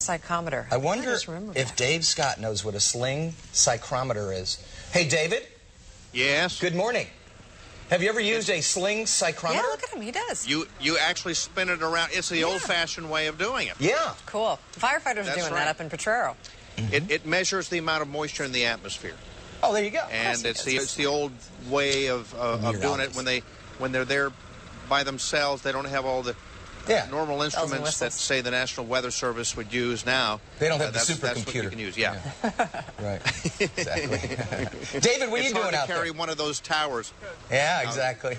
Psychometer. I wonder if Dave Scott knows what a sling psychrometer is. Hey, David? Yes? Good morning. Have you ever used a sling psychrometer? Yeah, look at him. He does. You actually spin it around. It's the old-fashioned way of doing it. Yeah. Cool. The firefighters are doing that up in Potrero. It measures the amount of moisture in the atmosphere. Oh, there you go. And it's the old way of doing it when they're there by themselves. They don't have all the normal instruments that, say, the National Weather Service would use now. They don't have the supercomputer. That's what you can use, yeah. Right, exactly. David, what are you doing out there? It's hard to carry one of those towers. Yeah, exactly.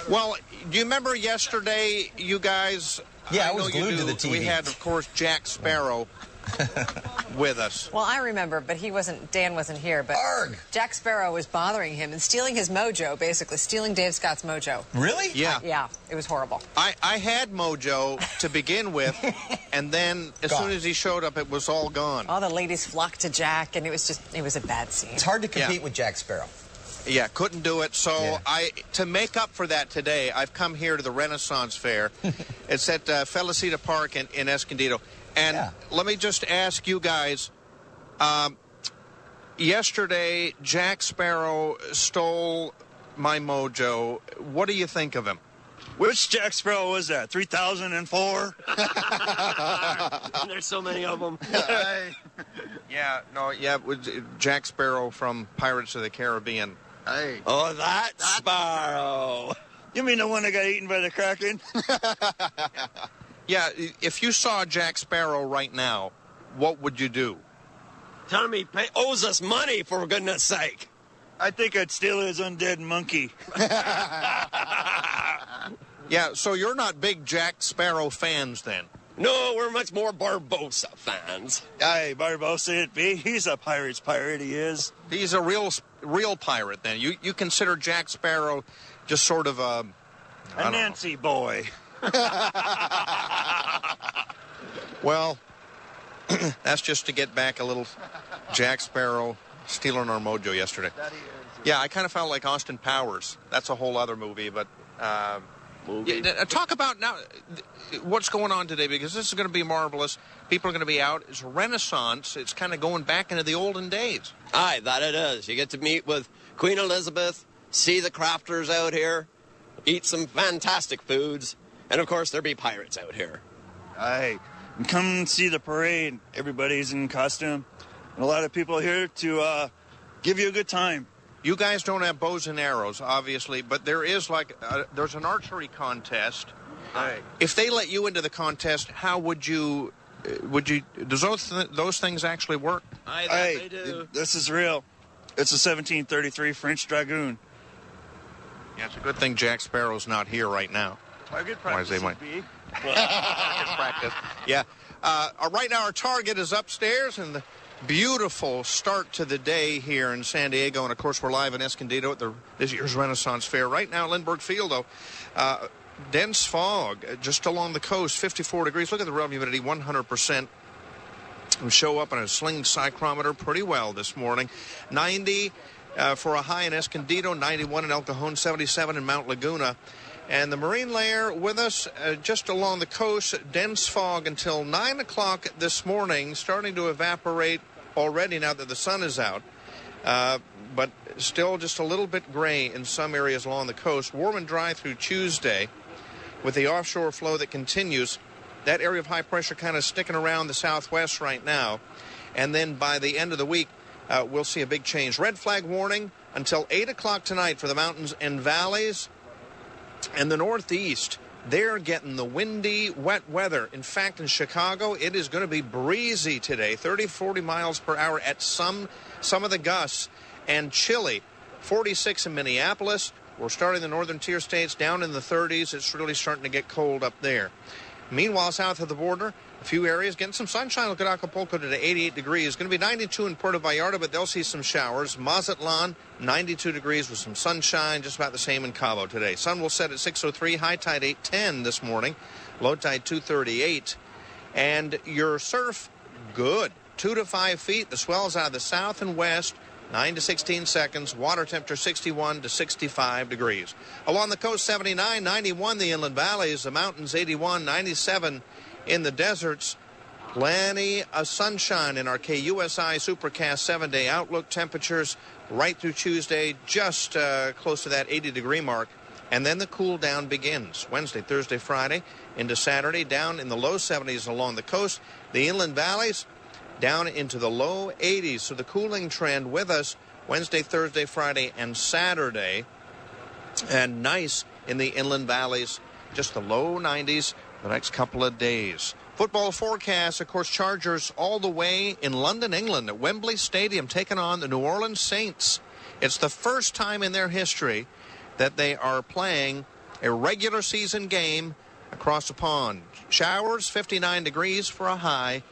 Well, do you remember yesterday, you guys? Yeah, I was glued to the TV. We had, of course, Jack Sparrow with us. Well, I remember, but Dan wasn't here, but Arg! Jack Sparrow was bothering him and stealing his mojo, basically, stealing Dave Scott's mojo. Really? Yeah. Yeah, it was horrible. I had mojo to begin with, and then as soon as he showed up, it was all gone. All the ladies flocked to Jack, and it was a bad scene. It's hard to compete with Jack Sparrow. Yeah, couldn't do it. So to make up for that today, I've come here to the Renaissance Fair. It's at Felicita Park in Escondido. And let me just ask you guys, yesterday Jack Sparrow stole my mojo. What do you think of him? Which Jack Sparrow was that? 3004? There's so many of them. Jack Sparrow from Pirates of the Caribbean. Hey. Oh, that Sparrow. You mean the one that got eaten by the Kraken? Yeah, if you saw Jack Sparrow right now, what would you do? Tell him he owes us money, for goodness sake. I think I'd steal his undead monkey. Yeah, so you're not big Jack Sparrow fans then? No, we're much more Barbossa fans. Aye, Barbossa it be. He's a pirate's pirate, he is. He's a real pirate then. You consider Jack Sparrow just sort of a Nancy boy. Well, that's just to get back a little Jack Sparrow stealing our mojo yesterday. Yeah, I kind of felt like Austin Powers. That's a whole other movie, but talk about now what's going on today, because this is going to be marvelous. People are going to be out. It's Renaissance. It's kind of going back into the olden days. Aye, that it is. You get to meet with Queen Elizabeth, see the crafters out here, eat some fantastic foods, and of course there'll be pirates out here. Aye, and come see the parade. Everybody's in costume. And a lot of people here to give you a good time. You guys don't have bows and arrows, obviously, but there is there's an archery contest. Aye. If they let you into the contest, how would you? Does those things actually work? Aye, they do. This is real. It's a 1733 French Dragoon. Yeah, it's a good thing Jack Sparrow's not here right now. A good practice would be. Practice. Yeah. Right now our target is upstairs, and the beautiful start to the day here in San Diego. And, of course, we're live in Escondido at this year's Renaissance Fair. Right now, Lindbergh Field, though, dense fog just along the coast, 54 degrees. Look at the relative humidity, 100%. We show up on a sling psychrometer pretty well this morning. 90 for a high in Escondido, 91 in El Cajon, 77 in Mount Laguna. And the marine layer with us just along the coast, dense fog until 9 o'clock this morning, starting to evaporate already now that the sun is out. But still just a little bit gray in some areas along the coast. Warm and dry through Tuesday with the offshore flow that continues. That area of high pressure kind of sticking around the southwest right now. And then by the end of the week, we'll see a big change. Red flag warning until 8 o'clock tonight for the mountains and valleys. And the Northeast, they're getting the windy, wet weather. In fact, in Chicago, it is going to be breezy today, 30, 40 miles per hour at some of the gusts, and chilly, 46 in Minneapolis. We're starting the northern tier states down in the 30s. It's really starting to get cold up there. Meanwhile, south of the border, a few areas getting some sunshine. Look at Acapulco today, 88 degrees. It's going to be 92 in Puerto Vallarta, but they'll see some showers. Mazatlan, 92 degrees with some sunshine, just about the same in Cabo today. Sun will set at 6:03, high tide 8:10 this morning, low tide 2:38. And your surf, good, 2 to 5 feet. The swells out of the south and west, 9 to 16 seconds. Water temperature 61 to 65 degrees. Along the coast, 79, 91 the inland valleys, the mountains 81, 97 in the deserts. Plenty of sunshine in our KUSI Supercast 7-day outlook. Temperatures right through Tuesday, just close to that 80-degree mark. And then the cool down begins. Wednesday, Thursday, Friday into Saturday, down in the low 70s along the coast. The inland valleys down into the low 80s. So the cooling trend with us Wednesday, Thursday, Friday, and Saturday. And nice in the inland valleys, just the low 90s the next couple of days. Football forecast, of course, Chargers all the way in London, England, at Wembley Stadium, taking on the New Orleans Saints. It's the first time in their history that they are playing a regular season game across the pond. Showers, 59 degrees for a high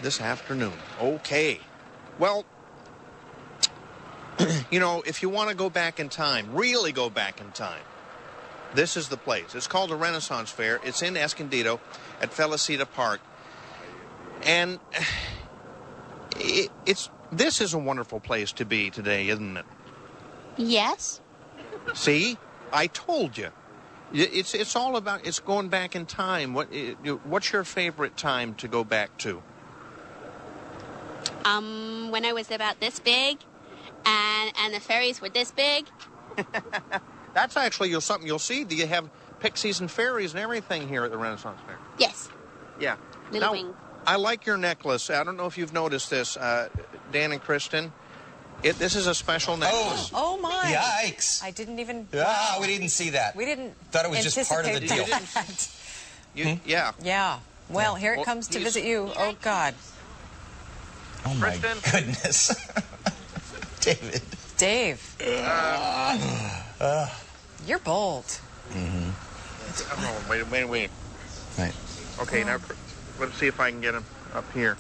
this afternoon. Okay. Well, you know, if you want to go back in time, really go back in time, this is the place. It's called the Renaissance Fair. It's in Escondido at Felicita Park. And this is a wonderful place to be today, isn't it? Yes. See? I told you. It's all about, it's going back in time. What's your favorite time to go back to? When I was about this big, and the fairies were this big. That's actually something you'll see. Do you have pixies and fairies and everything here at the Renaissance Fair? Yes. Yeah. Little now, wing. I like your necklace. I don't know if you've noticed this, Dan and Kristen. This is a special necklace. Oh my. Yikes. I didn't even... Ah, we didn't see that. We didn't Thought it was just part of the deal. Yeah. Yeah. Well, here it Well, comes to visit you. Oh, God. Oh, my Kristen? goodness. David. Dave. You're bold. Oh, wait. Right. Okay, now let's see if I can get him up here.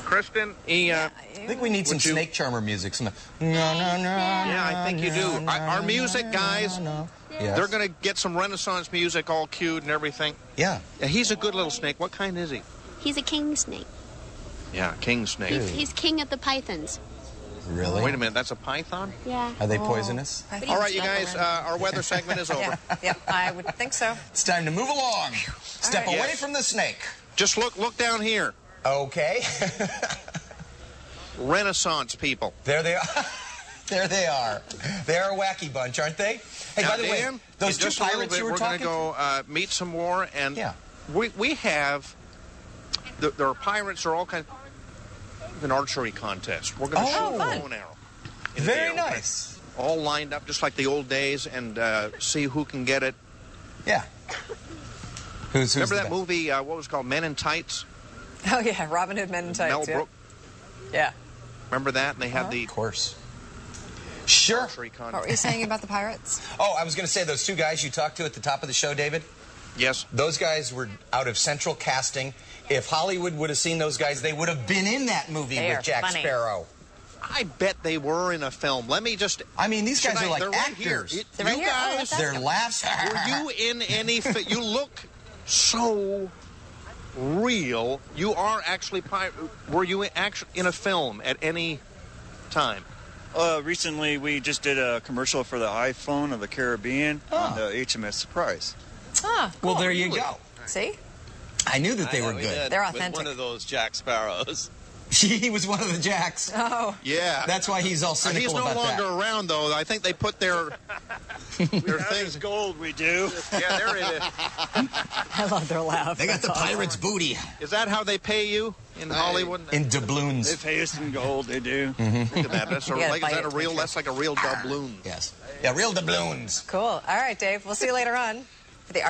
Kristen, I think we need some snake charmer music. yeah, I think you do. Our music guys, Yes. they're going to get some Renaissance music all cued and everything. Yeah. Yeah, he's a good little snake. What kind is he? He's a king snake. Yeah, king snake. He's king of the pythons. Really? Wait a minute, that's a python? Yeah. Are they poisonous? All right, you guys, our weather segment is over. Yeah, I would think so. It's time to move along. Step right. away Yes. from the snake. Just look down here. Okay. Renaissance people. There they are. There they are. They're a wacky bunch, aren't they? Hey, Now, by the way, Dan, those in two just a little pirates bit, you were talking We're going to go meet some more, and Yeah. we have, there are pirates, there are all kinds of an archery contest. We're going to shoot a bow and arrow. in the Very air. nice. All lined up just like the old days, and see who can get it. Yeah. Who's Remember the that best? movie, what was it called, Men in Tights? Oh, yeah, Robin Hood Men in Tights. Mel Yeah. Brooks. Yeah. Remember that? And they had the Of course. Sure. archery What contest. were you saying about the pirates? Oh, I was going to say those two guys you talked to at the top of the show, David. Yes. Those guys were out of Central Casting. If Hollywood would have seen those guys, they would have been in that movie They are with Jack funny. Sparrow. I bet they were in a film. Let me just... I mean, these guys Should are like they're right here. actors. They're right You here? Oh, guys, let's ask Their them. laughs. were you in any... You look so real. You are actually... Were you actually in a film at any time? Recently, we just did a commercial for the iPhone of the Caribbean on the HMS Surprise. Ah, Well, cool. there you go. See? I knew that they were we good. did They're with authentic. one of those Jack Sparrows. He was one of the Jacks. Oh. Yeah. That's why he's all cynical He's no about longer that. around, though. I think they put their things... Gold, we do. Yeah, there it is. I love their laugh. They got the pirate's booty Is that how they pay you in Hollywood? in They doubloons. pay us in gold, they do. Look at that. That's You gotta like, is bite that it a to real? make sure. That's like a real doubloon. Yes. Yeah, real doubloons. Cool. All right, Dave. We'll see you later on for the